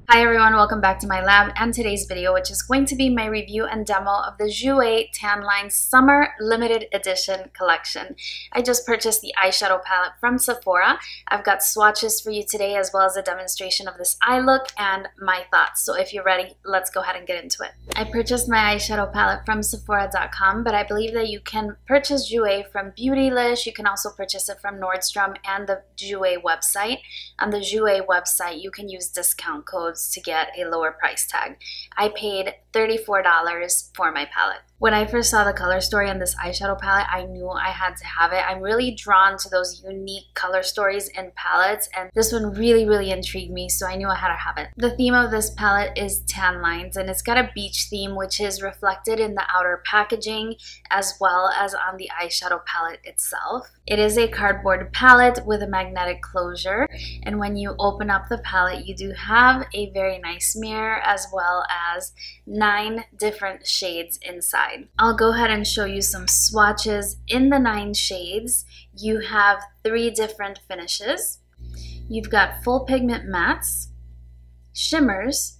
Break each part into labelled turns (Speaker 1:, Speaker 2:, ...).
Speaker 1: Hi everyone, welcome back to my lab and today's video, which is going to be my review and demo of the Jouer Tan Lines Summer Limited Edition collection. I just purchased the eyeshadow palette from Sephora. I've got swatches for you today as well as a demonstration of this eye look and my thoughts. So if you're ready, let's go ahead and get into it. I purchased my eyeshadow palette from Sephora.com, but I believe that you can purchase Jouer from Beautylish. You can also purchase it from Nordstrom and the Jouer website. On the Jouer website, you can use discount codes to get a lower price tag. I paid $34 for my palette. When I first saw the color story on this eyeshadow palette, I knew I had to have it. I'm really drawn to those unique color stories in palettes, and this one really intrigued me, so I knew I had to have it. The theme of this palette is tan lines, and it's got a beach theme, which is reflected in the outer packaging as well as on the eyeshadow palette itself. It is a cardboard palette with a magnetic closure, and when you open up the palette, you do have a very nice mirror as well as 9 different shades inside. I'll go ahead and show you some swatches in the 9 shades. You have 3 different finishes. You've got full pigment mattes, shimmers,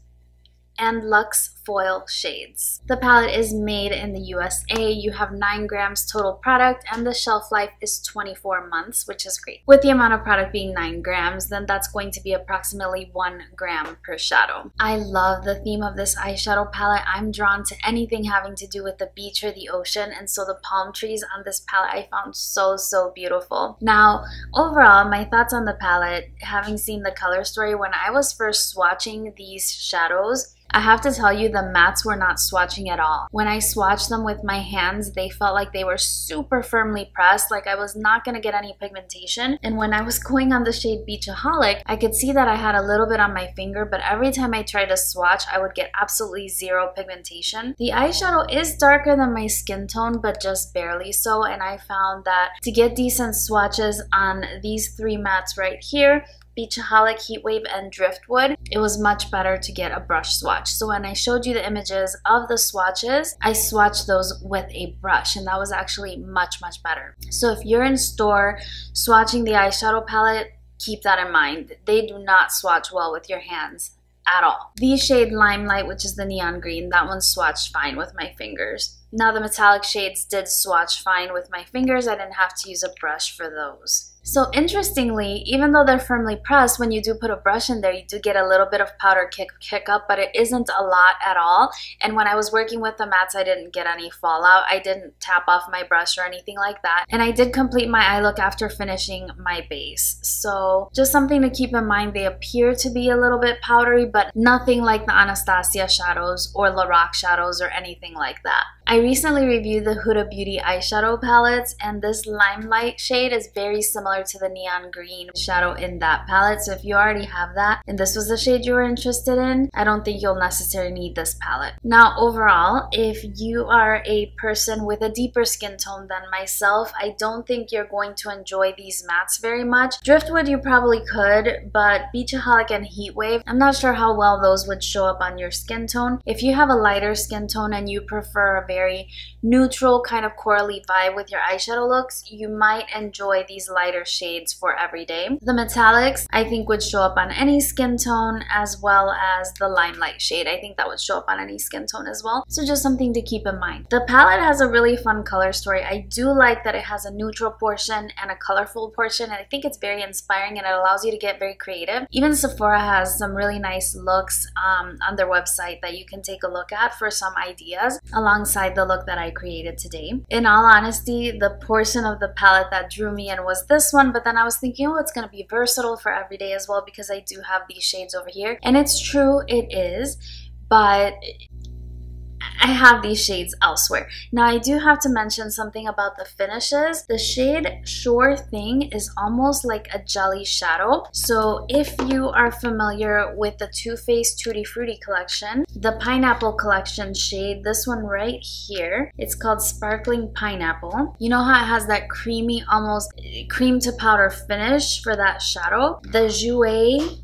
Speaker 1: and luxe foil shades. The palette is made in the USA. You have 9 grams total product and the shelf life is 24 months, which is great. With the amount of product being 9 grams, then that's going to be approximately 1 gram per shadow. I love the theme of this eyeshadow palette. I'm drawn to anything having to do with the beach or the ocean, and so the palm trees on this palette I found so beautiful. Now, overall, my thoughts on the palette, having seen the color story, when I was first swatching these shadows, I have to tell you, the mattes were not swatching at all. When I swatched them with my hands, they felt like they were super firmly pressed, like I was not going to get any pigmentation. And when I was going on the shade Beachaholic, I could see that I had a little bit on my finger, but every time I tried to swatch, I would get absolutely 0 pigmentation. The eyeshadow is darker than my skin tone, but just barely so, and I found that to get decent swatches on these 3 mattes right here, Beachaholic, Heatwave, and Driftwood, it was much better to get a brush swatch. So when I showed you the images of the swatches, I swatched those with a brush, and that was actually much better. So if you're in store swatching the eyeshadow palette, keep that in mind. They do not swatch well with your hands at all. The shade Limelight, which is the neon green, that one swatched fine with my fingers. Now the metallic shades did swatch fine with my fingers. I didn't have to use a brush for those. So interestingly, even though they're firmly pressed, when you do put a brush in there, you do get a little bit of powder kick up, but it isn't a lot at all. And when I was working with the mattes, I didn't get any fallout. I didn't tap off my brush or anything like that. And I did complete my eye look after finishing my base. So just something to keep in mind, they appear to be a little bit powdery, but nothing like the Anastasia shadows or Lorac shadows or anything like that. I recently reviewed the Huda Beauty eyeshadow palettes, and this Limelight shade is very similar to the neon green shadow in that palette. So if you already have that and this was the shade you were interested in, I don't think you'll necessarily need this palette. Now overall, if you are a person with a deeper skin tone than myself, I don't think you're going to enjoy these mattes very much. Driftwood you probably could, but Beachaholic and Heatwave, I'm not sure how well those would show up on your skin tone. If you have a lighter skin tone and you prefer a very neutral kind of corally vibe with your eyeshadow looks, you might enjoy these lighter shades for everyday. The metallics I think would show up on any skin tone, as well as the Limelight shade. I think that would show up on any skin tone as well. So just something to keep in mind. The palette has a really fun color story. I do like that it has a neutral portion and a colorful portion, and I think it's very inspiring and it allows you to get very creative. Even Sephora has some really nice looks on their website that you can take a look at for some ideas alongside the look that I created today. In all honesty, the portion of the palette that drew me in was this one, but then I was thinking, oh, it's going to be versatile for everyday as well because I do have these shades over here. And it's true, it is, but I have these shades elsewhere. Now I do have to mention something about the finishes. The shade Sure Thing is almost like a jelly shadow. So if you are familiar with the Too Faced Tutti Frutti collection, the Pineapple collection shade, this one right here, it's called Sparkling Pineapple. You know how it has that creamy, almost cream to powder finish for that shadow? The Jouer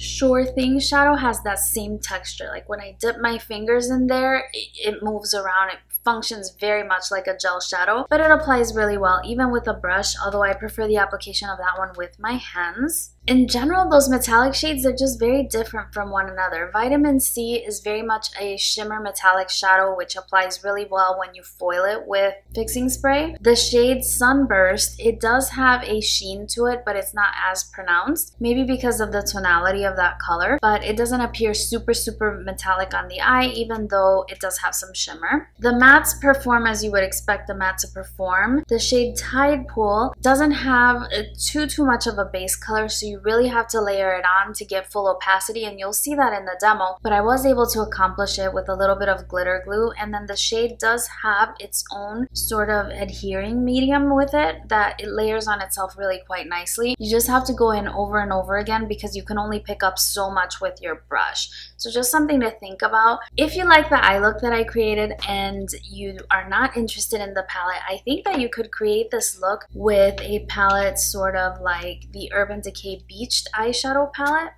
Speaker 1: Sure Thing shadow has that same texture. Like when I dip my fingers in there, it moves around. It functions very much like a gel shadow, but it applies really well even with a brush, although I prefer the application of that one with my hands. In general, those metallic shades are just very different from one another. Vitamin C is very much a shimmer metallic shadow which applies really well when you foil it with fixing spray. The shade Sunburst, it does have a sheen to it, but it's not as pronounced. Maybe because of the tonality of that color, but it doesn't appear super metallic on the eye, even though it does have some shimmer. The mattes perform as you would expect the matte to perform. The shade Tide Pool doesn't have too much of a base color, so you really have to layer it on to get full opacity, and you'll see that in the demo, but I was able to accomplish it with a little bit of glitter glue. And then the shade does have its own sort of adhering medium with it that it layers on itself really quite nicely. You just have to go in over and over again because you can only pick up so much with your brush. So just something to think about. If you like the eye look that I created and you are not interested in the palette, I think that you could create this look with a palette sort of like the Urban Decay Beached eyeshadow palette.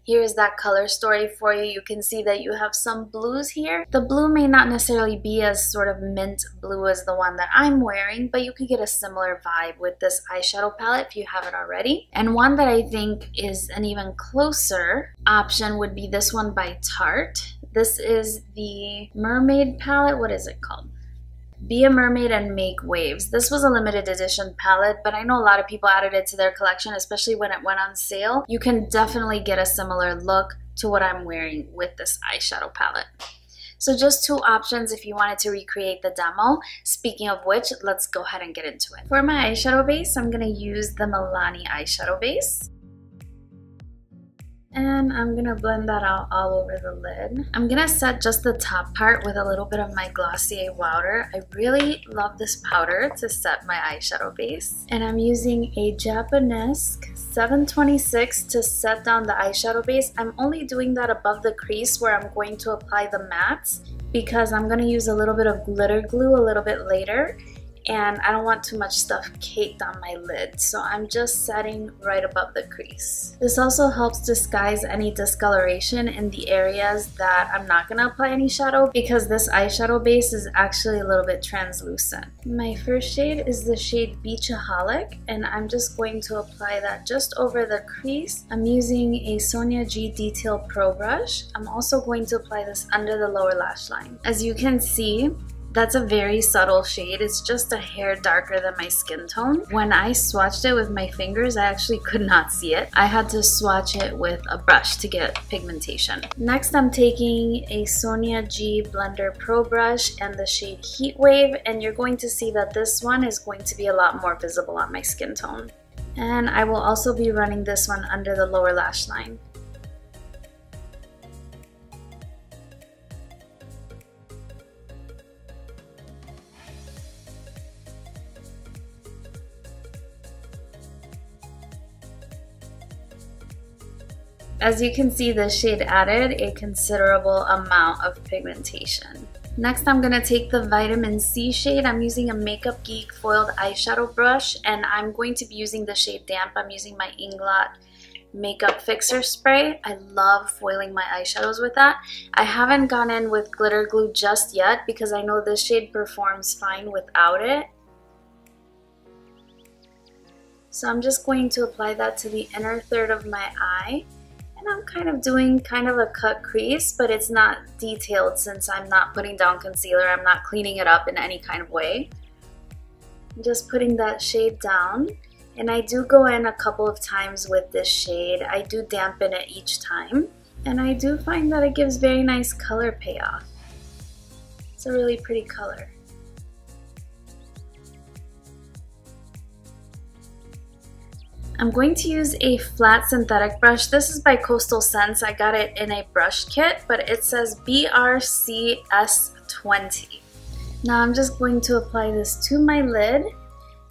Speaker 1: Here is that color story for you. You can see that you have some blues here. The blue may not necessarily be as sort of mint blue as the one that I'm wearing, but you could get a similar vibe with this eyeshadow palette if you haven't already. And one that I think is an even closer option would be this one by Tarte. This is the Mermaid palette. What is it called? Be a Mermaid and Make Waves. This was a limited edition palette, but I know a lot of people added it to their collection, especially when it went on sale. You can definitely get a similar look to what I'm wearing with this eyeshadow palette. So just two options if you wanted to recreate the demo. Speaking of which, let's go ahead and get into it. For my eyeshadow base, I'm going to use the Milani eyeshadow base. And I'm gonna blend that out all over the lid. I'm gonna set just the top part with a little bit of my Glossier powder. I really love this powder to set my eyeshadow base. And I'm using a Japonesque 726 to set down the eyeshadow base. I'm only doing that above the crease where I'm going to apply the mattes because I'm gonna use a little bit of glitter glue a little bit later. And I don't want too much stuff caked on my lid, so I'm just setting right above the crease. This also helps disguise any discoloration in the areas that I'm not going to apply any shadow because this eyeshadow base is actually a little bit translucent. My first shade is the shade Beachaholic, and I'm just going to apply that just over the crease. I'm using a Sonia G Detail Pro brush. I'm also going to apply this under the lower lash line. As you can see, that's a very subtle shade. It's just a hair darker than my skin tone. When I swatched it with my fingers, I actually could not see it. I had to swatch it with a brush to get pigmentation. Next, I'm taking a Sonia G Blender Pro brush and the shade Heat Wave, and you're going to see that this one is going to be a lot more visible on my skin tone. And I will also be running this one under the lower lash line. As you can see, this shade added a considerable amount of pigmentation. Next, I'm going to take the Vitamin C shade. I'm using a Makeup Geek foiled eyeshadow brush, and I'm going to be using the shade Damp. I'm using my Inglot Makeup Fixer Spray. I love foiling my eyeshadows with that. I haven't gone in with glitter glue just yet because I know this shade performs fine without it. So I'm just going to apply that to the inner third of my eye. And I'm kind of doing kind of a cut crease, but it's not detailed since I'm not putting down concealer. I'm not cleaning it up in any kind of way. I'm just putting that shade down. And I do go in a couple of times with this shade. I do dampen it each time. And I do find that it gives very nice color payoff. It's a really pretty color. I'm going to use a flat synthetic brush. This is by Coastal Scents. I got it in a brush kit, but it says BRCS20. Now I'm just going to apply this to my lid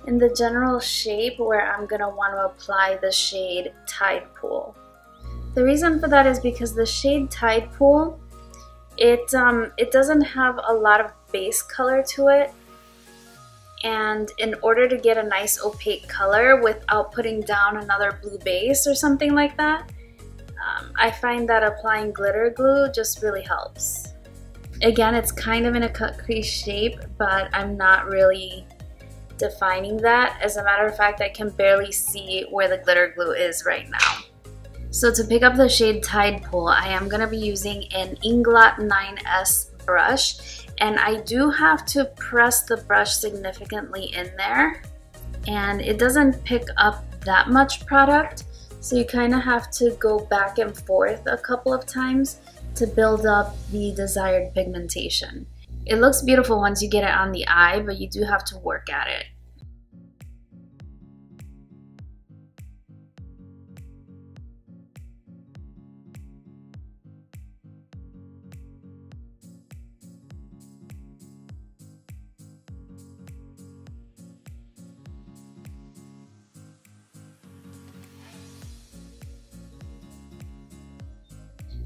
Speaker 1: in the general shape where I'm going to want to apply the shade Tide Pool. The reason for that is because the shade Tide Pool, it doesn't have a lot of base color to it. And in order to get a nice opaque color without putting down another blue base or something like that, I find that applying glitter glue just really helps. Again, it's kind of in a cut crease shape, but I'm not really defining that. As a matter of fact, I can barely see where the glitter glue is right now. So to pick up the shade Tide Pool, I am going to be using an Inglot 9S brush, and I do have to press the brush significantly in there, and it doesn't pick up that much product, so you kind of have to go back and forth a couple of times to build up the desired pigmentation. It looks beautiful once you get it on the eye, but you do have to work at it.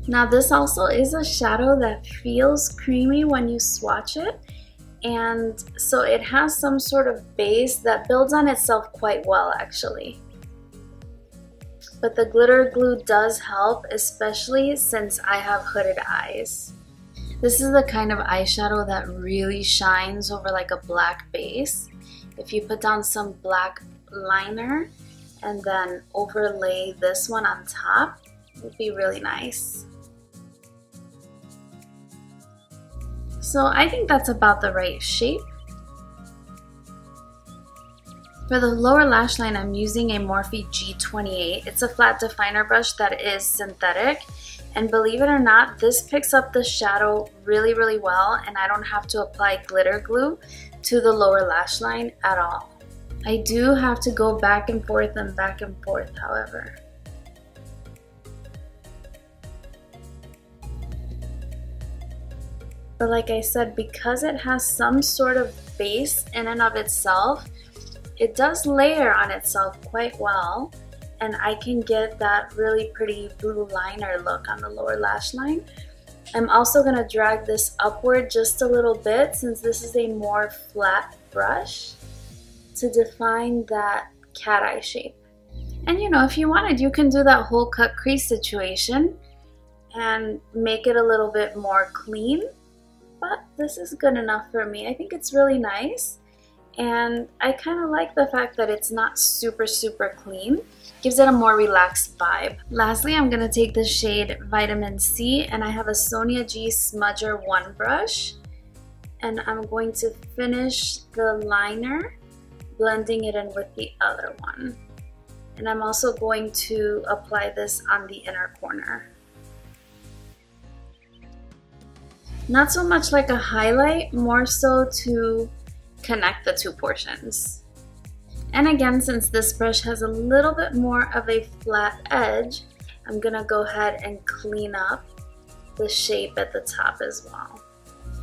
Speaker 1: Now this also is a shadow that feels creamy when you swatch it, and so it has some sort of base that builds on itself quite well actually. But the glitter glue does help, especially since I have hooded eyes. This is the kind of eyeshadow that really shines over like a black base. If you put down some black liner and then overlay this one on top, it would be really nice. So I think that's about the right shape. For the lower lash line, I'm using a Morphe G28. It's a flat definer brush that is synthetic. And believe it or not, this picks up the shadow really, really well, and I don't have to apply glitter glue to the lower lash line at all. I do have to go back and forth, however. But like I said, because it has some sort of base in and of itself, it does layer on itself quite well, and I can get that really pretty blue liner look on the lower lash line. I'm also going to drag this upward just a little bit, since this is a more flat brush, to define that cat eye shape. And you know, if you wanted, you can do that whole cut crease situation and make it a little bit more clean. But this is good enough for me. I think it's really nice, and I kind of like the fact that it's not super clean. Gives it a more relaxed vibe. Lastly, I'm going to take the shade Vitamin C, and I have a Sonia G Smudger 1 brush, and I'm going to finish the liner, blending it in with the other one. And I'm also going to apply this on the inner corner. Not so much like a highlight, more so to connect the two portions. And again, since this brush has a little bit more of a flat edge, I'm gonna go ahead and clean up the shape at the top as well.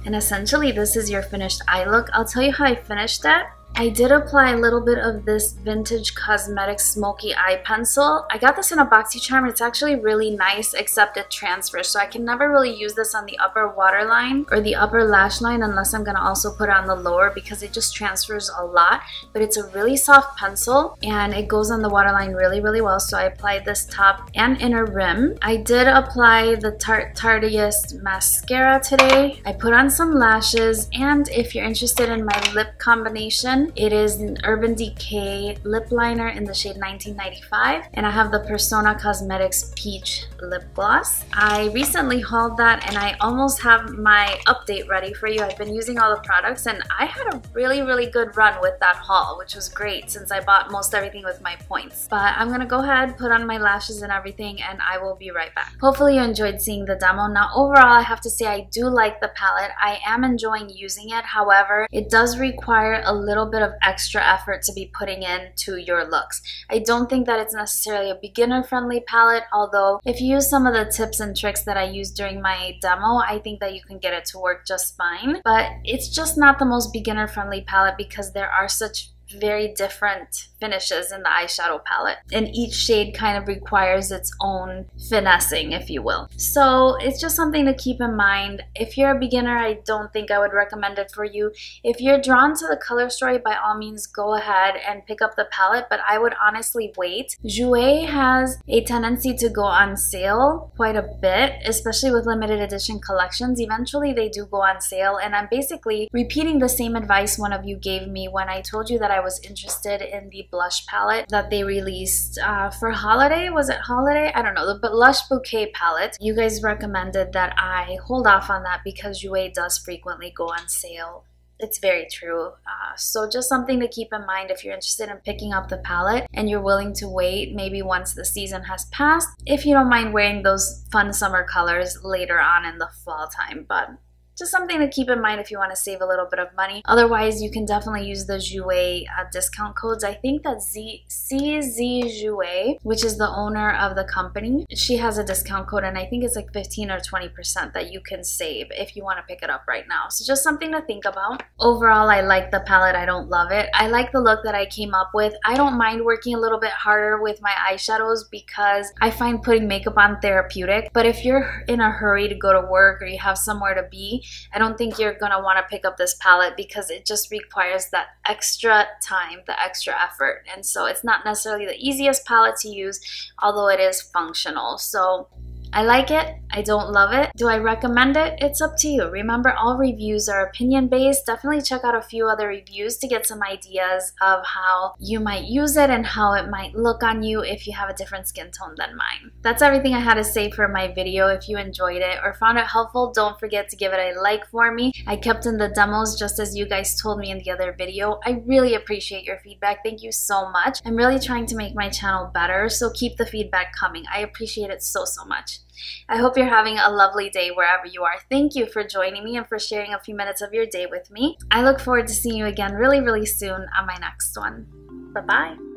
Speaker 1: And essentially, this is your finished eye look. I'll tell you how I finished that. I did apply a little bit of this Vintage Cosmetics Smoky Eye Pencil. I got this in a BoxyCharm. It's actually really nice, except it transfers. So I can never really use this on the upper waterline or the upper lash line unless I'm going to also put it on the lower, because it just transfers a lot. But it's a really soft pencil and it goes on the waterline really, really well. So I applied this top and inner rim. I did apply the Tarteist mascara today. I put on some lashes, and if you're interested in my lip combination, it is an Urban Decay lip liner in the shade 1995, and I have the Persona Cosmetics Peach lip gloss. I recently hauled that, and I almost have my update ready for you. I've been using all the products, and I had a really, really good run with that haul, which was great since I bought most everything with my points. But I'm gonna go ahead, put on my lashes and everything, and I will be right back. Hopefully you enjoyed seeing the demo. Now overall, I have to say I do like the palette. I am enjoying using it. However, it does require a little bit of extra effort to be putting into your looks. I don't think that it's necessarily a beginner-friendly palette, although if you use some of the tips and tricks that I used during my demo, I think that you can get it to work just fine. But it's just not the most beginner-friendly palette because there are such very different finishes in the eyeshadow palette, and each shade kind of requires its own finessing, if you will. So it's just something to keep in mind. If you're a beginner, I don't think I would recommend it for you. If you're drawn to the color story, by all means go ahead and pick up the palette, but I would honestly wait. Jouer has a tendency to go on sale quite a bit, especially with limited edition collections. Eventually they do go on sale, and I'm basically repeating the same advice one of you gave me when I told you that I was interested in the blush palette that they released for holiday. Was it holiday? I don't know. The Blush Bouquet palette. You guys recommended that I hold off on that because Jouer does frequently go on sale. It's very true. So just something to keep in mind if you're interested in picking up the palette and you're willing to wait maybe once the season has passed, if you don't mind wearing those fun summer colors later on in the fall time. But just something to keep in mind if you want to save a little bit of money. Otherwise, you can definitely use the Jouer discount codes. I think that CZ Jouer, which is the owner of the company, she has a discount code, and I think it's like 15 or 20% that you can save if you want to pick it up right now. So just something to think about. Overall, I like the palette. I don't love it. I like the look that I came up with. I don't mind working a little bit harder with my eyeshadows because I find putting makeup on therapeutic. But if you're in a hurry to go to work or you have somewhere to be, I don't think you're going to want to pick up this palette because it just requires that extra time, the extra effort. And so it's not necessarily the easiest palette to use, although it is functional. So I like it. I don't love it. Do I recommend it? It's up to you. Remember, all reviews are opinion-based. Definitely check out a few other reviews to get some ideas of how you might use it and how it might look on you if you have a different skin tone than mine. That's everything I had to say for my video. If you enjoyed it or found it helpful, don't forget to give it a like for me. I kept in the demos just as you guys told me in the other video. I really appreciate your feedback. Thank you so much. I'm really trying to make my channel better, so keep the feedback coming. I appreciate it so much. I hope you're having a lovely day wherever you are. Thank you for joining me and for sharing a few minutes of your day with me. I look forward to seeing you again really soon on my next one. Bye-bye.